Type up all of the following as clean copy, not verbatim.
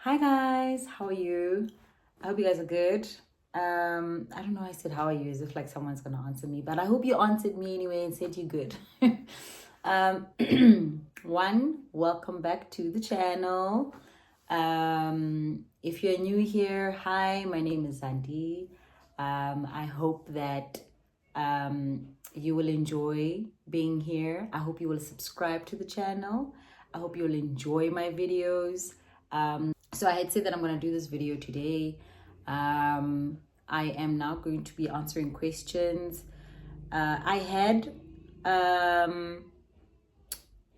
Hi guys, how are you? I hope you guys are good. I don't know, I said how are you as if like someone's gonna answer me, but I hope you answered me anyway and said you good. um welcome back to the channel. If you're new here, hi, my name is Zandi. I hope that you will enjoy being here. I hope you will subscribe to the channel. I hope you'll enjoy my videos. So I had said that I'm going to do this video today. I am now going to be answering questions. I had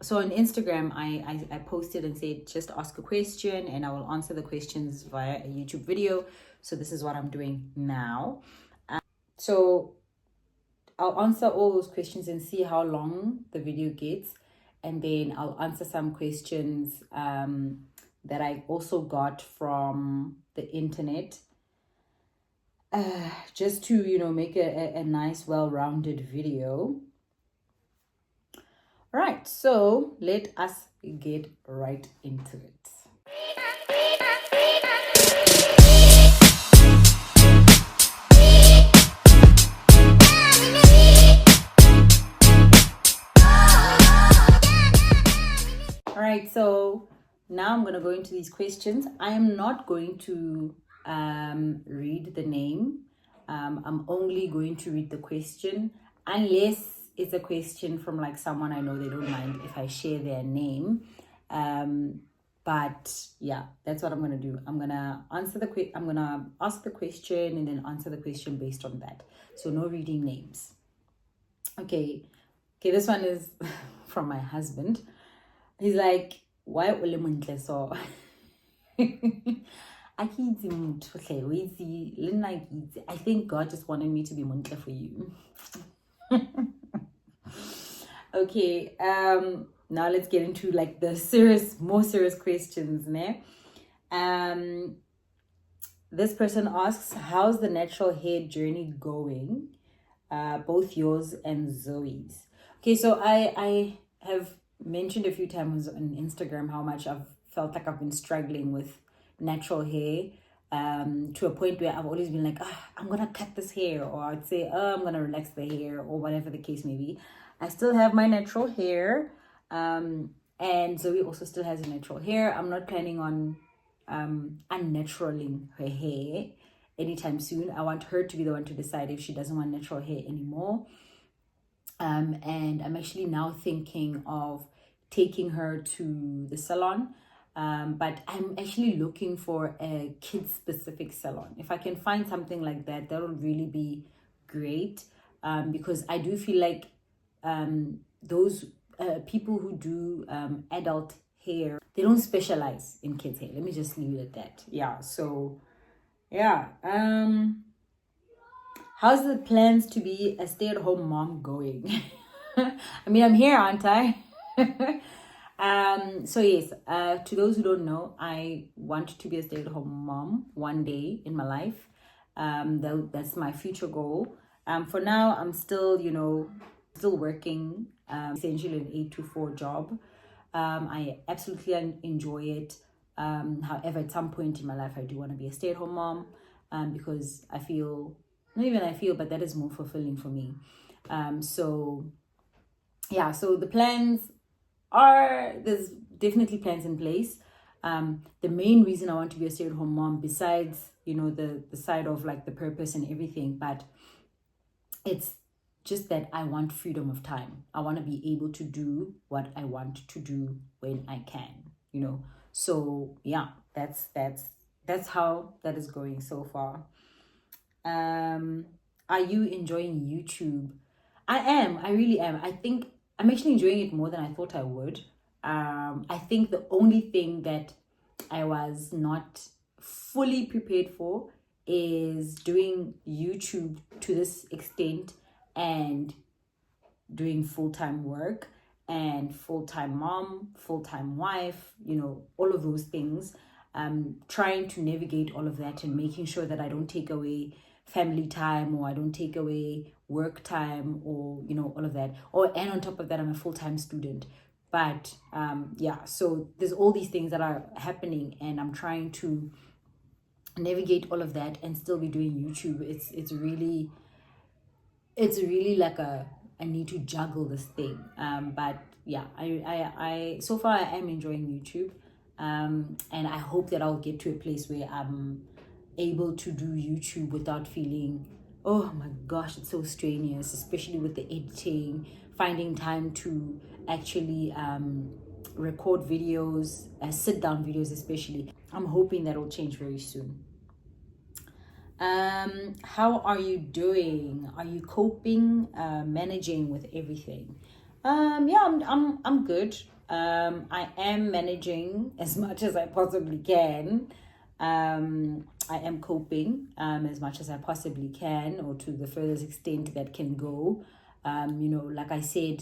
so on Instagram, I posted and said just ask a question and I will answer the questions via a YouTube video. So this is what I'm doing now. So I'll answer all those questions and see how long the video gets, and then I'll answer some questions that I also got from the internet, just to make a nice well-rounded video. All right, so let us get right into it. All right, so now I'm going to go into these questions. I am not going to read the name. I'm only going to read the question unless it's a question from like someone I know they don't mind if I share their name. But yeah, that's what I'm gonna do. I'm gonna ask the question and then answer the question based on that. So no reading names. Okay, this one is from my husband. He's like, why ulemuntle so? I think God just wanted me to be muntle for you. Okay, now let's get into like the more serious questions, ne? This person asks, how's the natural hair journey going? Both yours and Zoe's. Okay, so I have mentioned a few times on Instagram how much I've felt like I've been struggling with natural hair, to a point where I've always been like, I'm gonna cut this hair, or I'd say, I'm gonna relax the hair, or whatever the case may be. I still have my natural hair, and Zoe also still has a natural hair. I'm not planning on unnaturaling her hair anytime soon. I want her to be the one to decide if she doesn't want natural hair anymore. And I'm actually now thinking of taking her to the salon. But I'm actually looking for a kid-specific salon. If I can find something like that, that would really be great. Because I do feel like those people who do adult hair, they don't specialize in kids' hair. Let me just leave it at that. Yeah, so yeah. How's the plans to be a stay-at-home mom going? I mean, I'm here, aren't I? So yes, to those who don't know, I want to be a stay-at-home mom one day in my life. That's my future goal. For now, I'm still, still working, essentially an 8 to 4 job. I absolutely enjoy it. However, at some point in my life, I do want to be a stay-at-home mom, because I feel, not even I feel, but that is more fulfilling for me. So yeah, so the plans are, there's definitely plans in place. The main reason I want to be a stay-at-home mom, besides the side of like the purpose and everything, but it's just that I want freedom of time. I want to be able to do what I want to do when I can. So yeah, that's how that is going so far. Are you enjoying YouTube? I really am. I think I'm actually enjoying it more than I thought I would. I think the only thing that I was not fully prepared for is doing YouTube to this extent and doing full-time work and full-time mom, full-time wife, all of those things. Trying to navigate all of that and making sure that I don't take away family time, or I don't take away work time, or all of that. And on top of that, I'm a full-time student. But yeah, so there's all these things that are happening, and I'm trying to navigate all of that and still be doing YouTube. It's really like I need to juggle this thing. But yeah, I so far I am enjoying YouTube. And I hope that I'll get to a place where I'm able to do YouTube without feeling, oh my gosh, it's so strenuous, especially with the editing, finding time to actually record videos, sit down videos especially. I'm hoping that will change very soon. How are you doing? Are you coping, managing with everything? Yeah, I'm good. I am managing as much as I possibly can. I am coping as much as I possibly can, or to the furthest extent that can go. Like I said,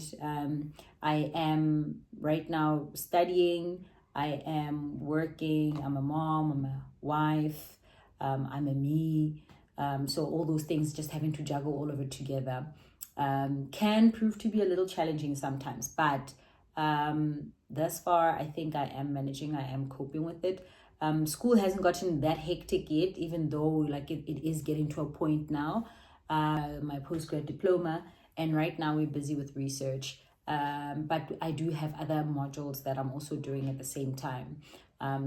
I am right now studying. I am working. I'm a mom. I'm a wife. I'm a me. So all those things, just having to juggle all of it together, can prove to be a little challenging sometimes. But thus far, I think I am managing. I am coping with it. School hasn't gotten that hectic yet, even though like it is getting to a point now. My postgrad diploma, and right now we're busy with research. But I do have other modules that I'm also doing at the same time.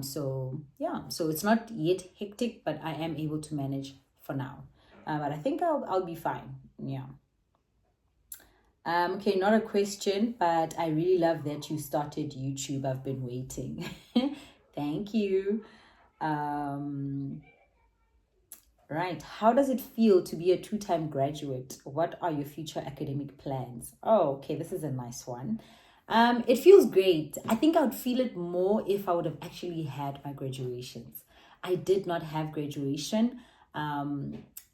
So yeah, so it's not yet hectic, but I am able to manage for now. But I think I'll be fine. Yeah. Okay, not a question, but I really love that you started YouTube. I've been waiting. Thank you. Right. How does it feel to be a two-time graduate? What are your future academic plans? Oh, okay, this is a nice one. It feels great. I think I would feel it more if I would have actually had my graduations. I did not have graduation.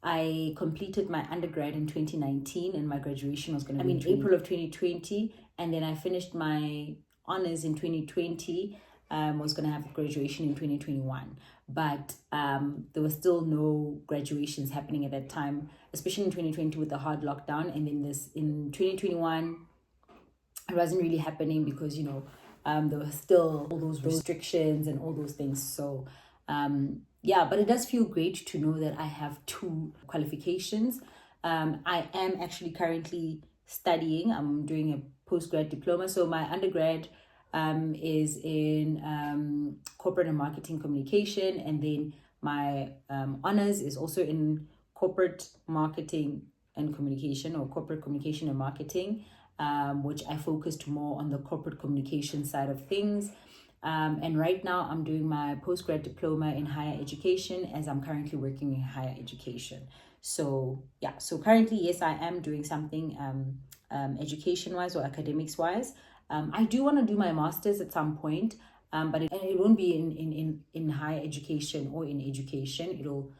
I completed my undergrad in 2019, and my graduation was going to be in April of 2020. And then I finished my honors in 2020. Was going to have graduation in 2021. But there was still no graduations happening at that time, especially in 2020 with the hard lockdown. And then in 2021, it wasn't really happening because, there were still all those restrictions and all those things. So yeah, but it does feel great to know that I have two qualifications. I am actually currently studying. I'm doing a postgrad diploma. So my undergrad is in corporate and marketing communication, and then my honors is also in corporate marketing and communication, or corporate communication and marketing, which I focused more on the corporate communication side of things. And right now I'm doing my postgrad diploma in higher education, as I'm currently working in higher education. So yeah, so currently, yes, I am doing something education wise or academics wise. I do want to do my master's at some point, but it won't be in higher education or in education. It'll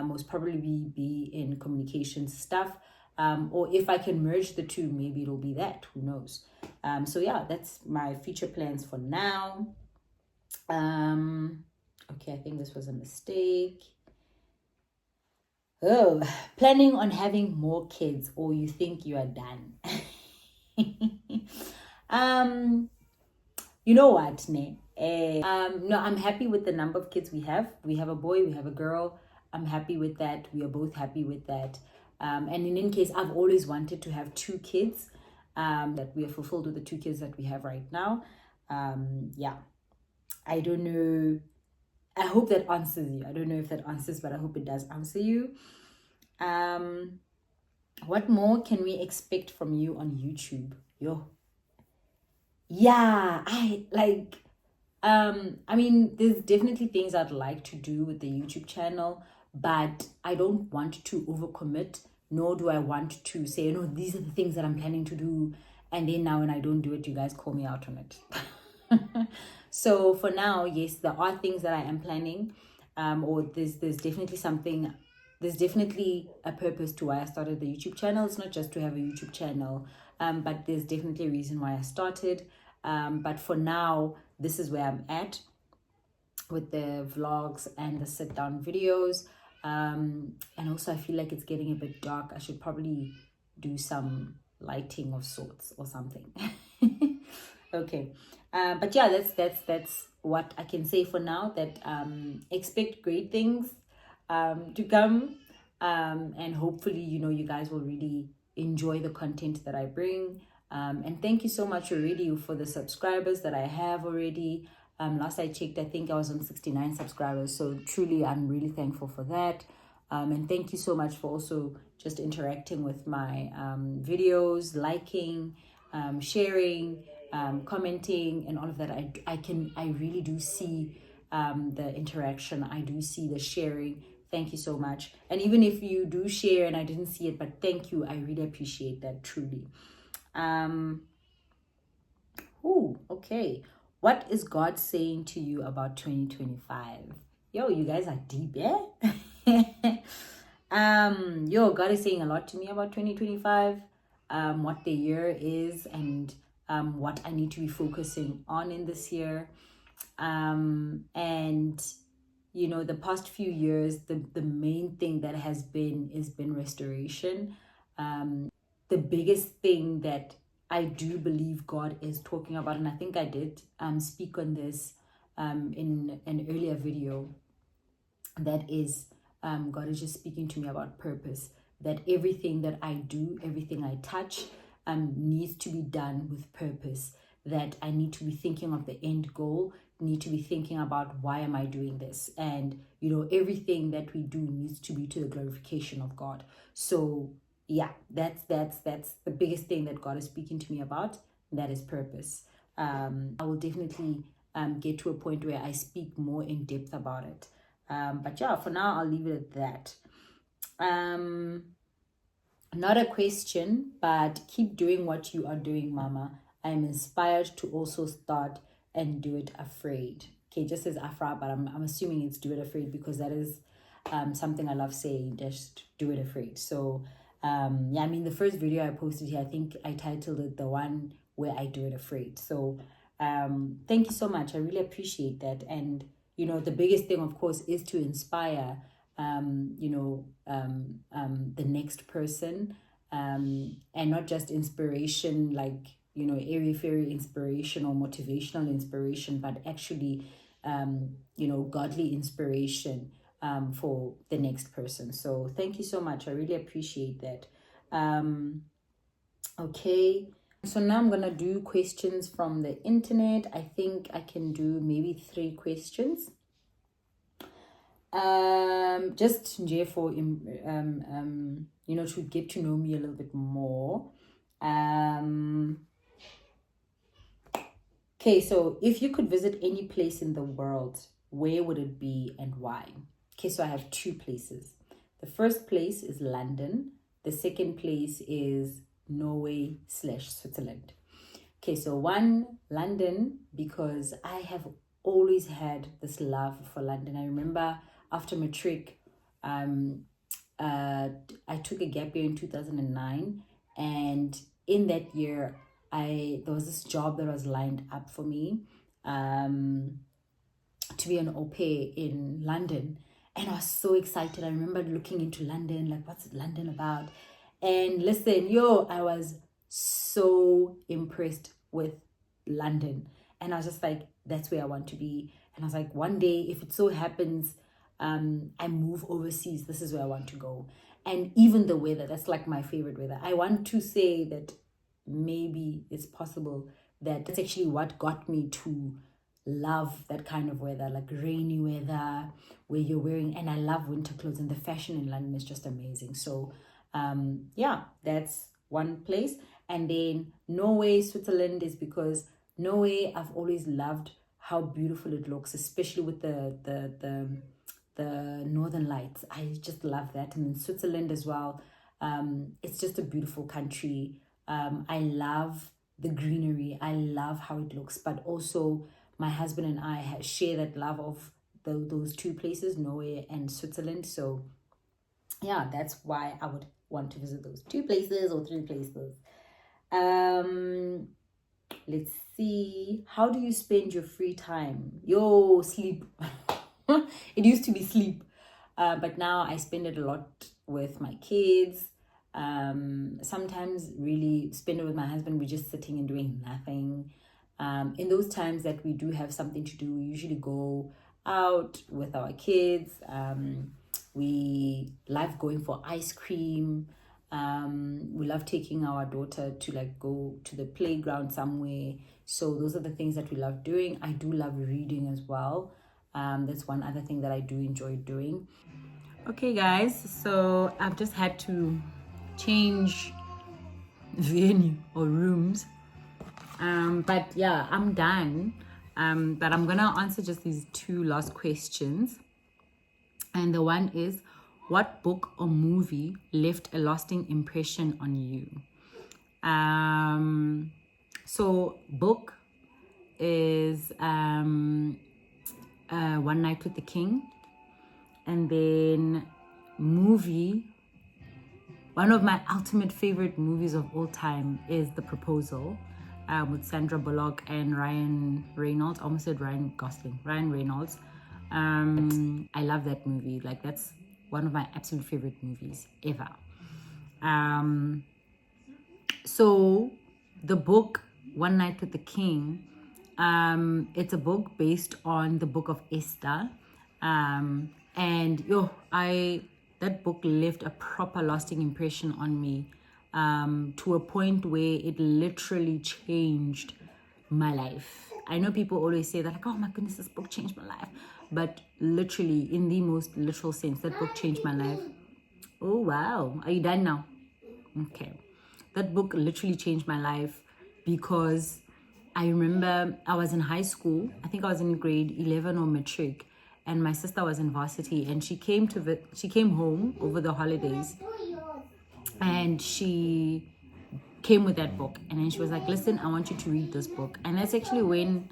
most probably be in communications stuff. Or if I can merge the two, maybe it'll be that. Who knows? So yeah, that's my future plans for now. Okay, I think this was a mistake. Oh, planning on having more kids, or you think you are done? You know what, ne? No, I'm happy with the number of kids we have. We have a boy, we have a girl. I'm happy with that. We are both happy with that. And in any case, I've always wanted to have two kids. That we are fulfilled with the two kids that we have right now. Yeah, I don't know. I hope that answers you. I don't know if that answers, but I hope it does answer you. What more can we expect from you on YouTube? Yo. Yeah, I mean, there's definitely things I'd like to do with the YouTube channel, but I don't want to overcommit, nor do I want to say, these are the things that I'm planning to do, and then now when I don't do it, you guys call me out on it. So for now, yes, there are things that I am planning, or there's definitely a purpose to why I started the YouTube channel. It's not just to have a YouTube channel, but there's definitely a reason why I started. But for now, this is where I'm at with the vlogs and the sit down videos. And also I feel like it's getting a bit dark. I should probably do some lighting of sorts or something. Okay. But yeah, that's what I can say for now. That expect great things to come, and hopefully, you guys will really enjoy the content that I bring. And thank you so much already for the subscribers that I have already. Last I checked, I think I was on 69 subscribers. So truly, I'm really thankful for that. And thank you so much for also just interacting with my videos, liking, sharing, commenting, and all of that. I really do see the interaction. I do see the sharing. Thank you so much. And even if you do share and I didn't see it, but thank you. I really appreciate that, truly. Okay. What is God saying to you about 2025? Yo, you guys are deep, yeah? God is saying a lot to me about 2025, what the year is, and what I need to be focusing on in this year. And the past few years, the main thing that has been restoration. The biggest thing that I do believe God is talking about, and I think I did speak on this in an earlier video, that is God is just speaking to me about purpose, that everything that I do, everything I touch needs to be done with purpose, that I need to be thinking of the end goal, need to be thinking about why am I doing this, and everything that we do needs to be to the glorification of God. So yeah, that's the biggest thing that God is speaking to me about. That is purpose. I will definitely get to a point where I speak more in depth about it. But yeah, for now, I'll leave it at that. Not a question, but keep doing what you are doing, Mama. I'm inspired to also start and do it afraid. Okay, just says Afra, but I'm assuming it's do it afraid because that is something I love saying, just do it afraid. So yeah, I mean, the first video I posted here, I think I titled it the one where I do it afraid. So thank you so much. I really appreciate that. And the biggest thing, of course, is to inspire the next person, and not just inspiration like airy-fairy inspiration or motivational inspiration, but actually godly inspiration for the next person. So thank you so much. I really appreciate that. Okay, so now I'm gonna do questions from the internet. I think I can do maybe 3 questions. Just for to get to know me a little bit more. Okay, so if you could visit any place in the world, where would it be and why? Okay, so I have 2 places. The first place is London. The second place is Norway/Switzerland. Okay, so 1, London, because I have always had this love for London. I remember after matric, I took a gap year in 2009, and in that year, there was this job that was lined up for me to be an au pair in London, and I was so excited. I remember looking into London, like, what's London about? And listen, I was so impressed with London, and I was just like, that's where I want to be. And I was like, one day, if it so happens I move overseas, this is where I want to go. And even the weather, that's like my favorite weather. I want to say that maybe it's possible that that's actually what got me to love that kind of weather, like rainy weather where you're wearing, and I love winter clothes, and the fashion in London is just amazing. So yeah, that's one place. And then Norway, Switzerland is because Norway, I've always loved how beautiful it looks, especially with the northern lights. I just love that. And then Switzerland as well. It's just a beautiful country. I love the greenery. I love how it looks, but also my husband and I share that love of those 2 places, Norway and Switzerland. So yeah, that's why I would want to visit those 2 places or 3 places. Let's see. How do you spend your free time? Sleep. It used to be sleep, but now I spend it a lot with my kids. Sometimes really spend it with my husband. We're just sitting and doing nothing. In those times that we do have something to do, we usually go out with our kids. We love going for ice cream. We love taking our daughter to like go to the playground somewhere. So those are the things that we love doing. I do love reading as well. That's one other thing that I do enjoy doing. Okay guys, so I've just had to change venue or rooms, but yeah, I'm done. But I'm gonna answer just these two last questions, and the one is, what book or movie left a lasting impression on you? So book is One Night with the King. And then movie, one of my ultimate favorite movies of all time is The Proposal, with Sandra Bullock and Ryan Reynolds. I almost said Ryan Gosling. Ryan Reynolds. I love that movie. Like, that's one of my absolute favorite movies ever. So the book One Night with the King, it's a book based on the book of Esther. And that book left a proper lasting impression on me, to a point where it literally changed my life. I know people always say that, like, oh my goodness, this book changed my life. But literally, in the most literal sense, that book changed my life. Oh, wow. Are you done now? Okay. That book literally changed my life, because I remember I was in high school. I think I was in grade 11 or matric. And my sister was in varsity, and she came home over the holidays, and she came with that book, and then she was like, listen, I want you to read this book. And that's actually when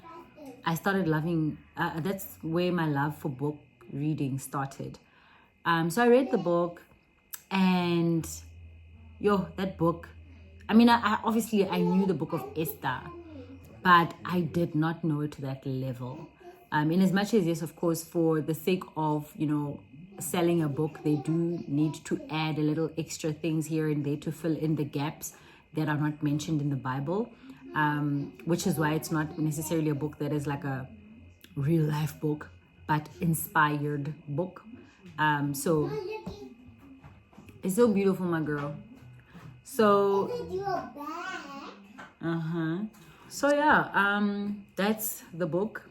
I started loving, that's where my love for book reading started. So I read the book, and that book, I mean, I obviously I knew the book of Esther, but I did not know it to that level. In as much as, yes, of course, for the sake of, selling a book, they do need to add a little extra things here and there to fill in the gaps that are not mentioned in the Bible, which is why it's not necessarily a book that is like a real life book, but inspired book. So it's so beautiful, my girl. So, so yeah, that's the book.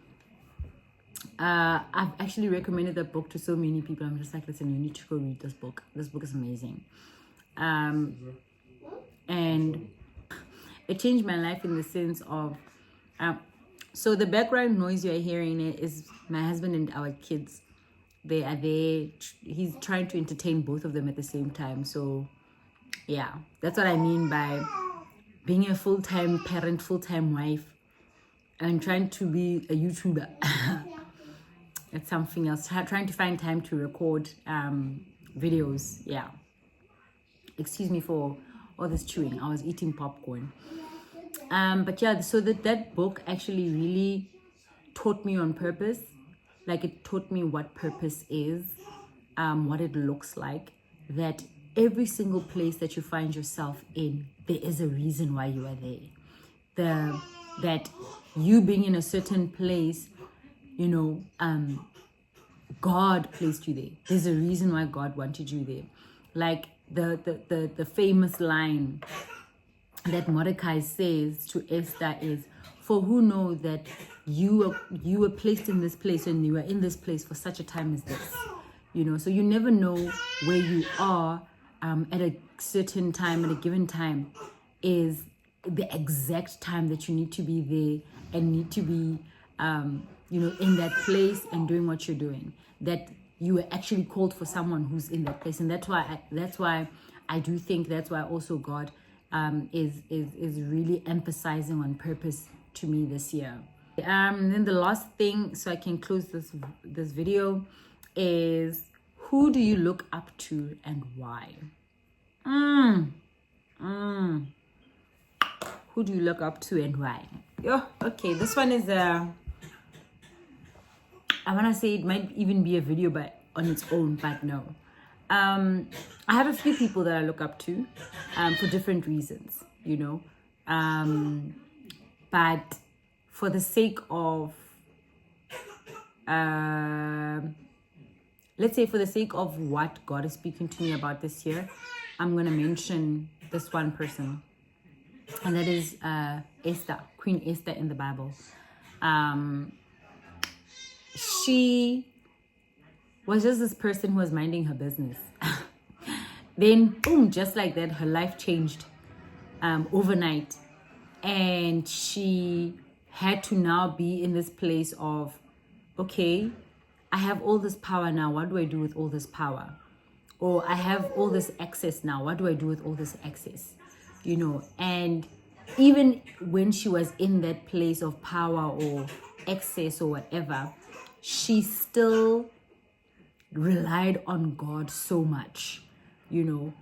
I've actually recommended that book to so many people. I'm just like, listen, you need to go read this book. This book is amazing. And it changed my life in the sense of, so the background noise you're hearing is my husband and our kids. They are there. He's trying to entertain both of them at the same time. So yeah, that's what I mean by being a full-time parent, full-time wife, and trying to be a YouTuber. It's something else. Trying to find time to record videos. Yeah. Excuse me for all this chewing. I was eating popcorn. But yeah, so that book actually really taught me on purpose. Like, it taught me what purpose is, what it looks like, that every single place that you find yourself in, there is a reason why you are there. That you being in a certain place, God placed you there. There's a reason why God wanted you there. Like the famous line that Mordecai says to Esther is, for who know that you were placed in this place, and you are in this place for such a time as this. So you never know where you are at a certain time, at a given time, is the exact time that you need to be there and need to be in that place and doing what you're doing, that you were actually called for someone who's in that place. And that's why I do think that's why also God is really emphasizing on purpose to me this year. Then the last thing, so I can close this video, is, who do you look up to and why? Who do you look up to and why? Okay, this one is I want to say it might even be a video on its own, but no. I have a few people that I look up to for different reasons, but for the sake of let's say for the sake of what God is speaking to me about this year, I'm going to mention this one person. And that is Esther, Queen Esther in the Bible. She was just this person who was minding her business. Then, boom, just like that, her life changed overnight. And she had to now be in this place of, okay, I have all this power now. What do I do with all this power? Or I have all this access now. What do I do with all this access? You know, and even when she was in that place of power or access or whatever, she still relied on God so much, you know.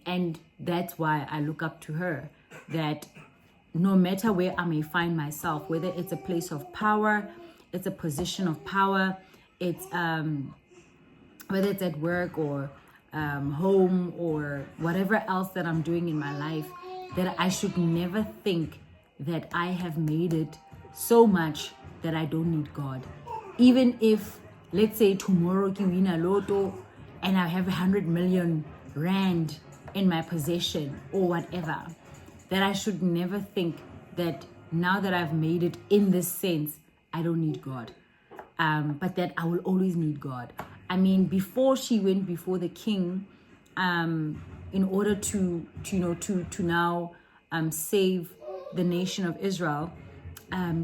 And that's why I look up to her, that no matter where I may find myself, whether it's a place of power, it's a position of power, it's whether it's at work or home or whatever else that I'm doing in my life, that I should never think that I have made it so much that I don't need God. Even if, let's say, tomorrow I win a lotto and I have 100 million rand in my possession or whatever, that I should never think that now that I've made it in this sense, I don't need God. But that I will always need God. I mean, before she went before the king, in order to now save the nation of Israel,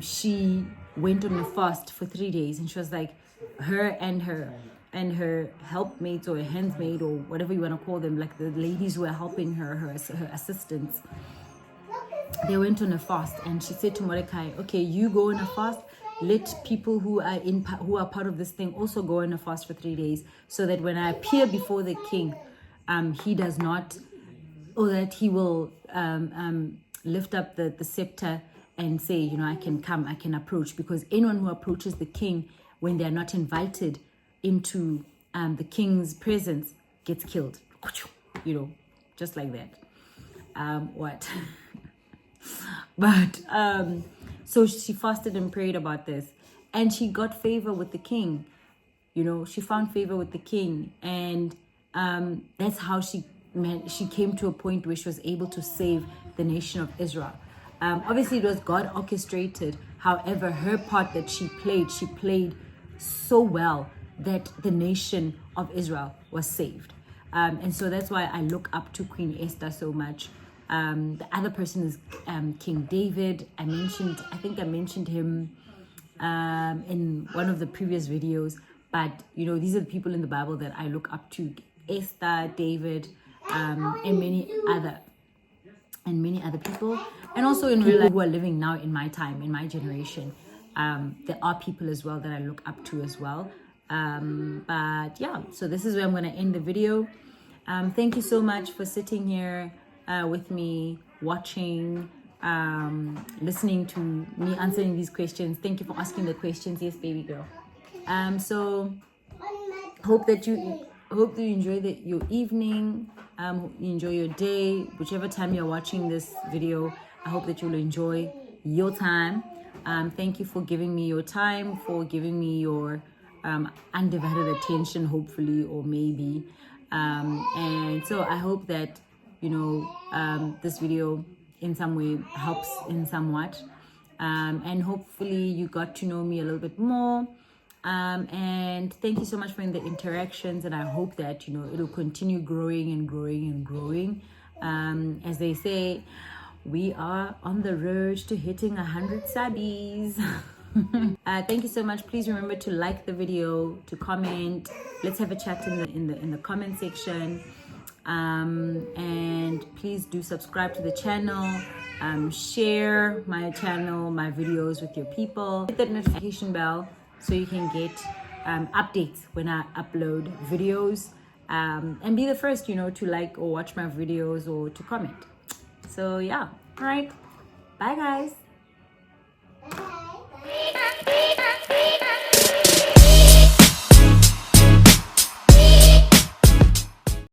she went on a fast for 3 days, and she was like, her and her helpmates or her handmaid or whatever you want to call them, like the ladies who were helping her assistants, they went on a fast. And she said to Mordecai, okay, you go on a fast. Let people who are part of this thing also go on a fast for 3 days, so that when I appear before the king, he does not, or that he will lift up the scepter and say, you know, I can come, I can approach. Because anyone who approaches the king when they are not invited into the king's presence gets killed, you know, just like that. What? But so she fasted and prayed about this, and she got favor with the king. You know, she found favor with the king, and that's how she came to a point where she was able to save the nation of Israel. Obviously, it was God orchestrated. However, her part that she played so well that the nation of Israel was saved. And so that's why I look up to Queen Esther so much. The other person is King David. I think I mentioned him in one of the previous videos. But, you know, these are the people in the Bible that I look up to. Esther, David, and many other people. And also in real life who are living now in my time, in my generation. There are people as well that I look up to as well. But yeah, so this is where I'm going to end the video. Thank you so much for sitting here with me, watching, listening to me answering these questions. Thank you for asking the questions. Yes, baby girl. So hope that you enjoy your evening, you enjoy your day, whichever time you're watching this video. I hope that you'll enjoy your time. Thank you for giving me your time, for giving me your undivided attention, hopefully, or maybe. And so I hope that, you know, this video in some way helps in somewhat. And hopefully you got to know me a little bit more. And thank you so much for the interactions, and I hope that, you know, it'll continue growing and growing and growing. As they say, we are on the road to hitting 100 subbies. Thank you so much. Please remember to like the video, to comment. Let's have a chat in the comment section. And please do subscribe to the channel. Share my channel, my videos with your people. Hit that notification bell so you can get updates when I upload videos, and be the first, you know, to like or watch my videos or to comment. So yeah, all right, bye guys.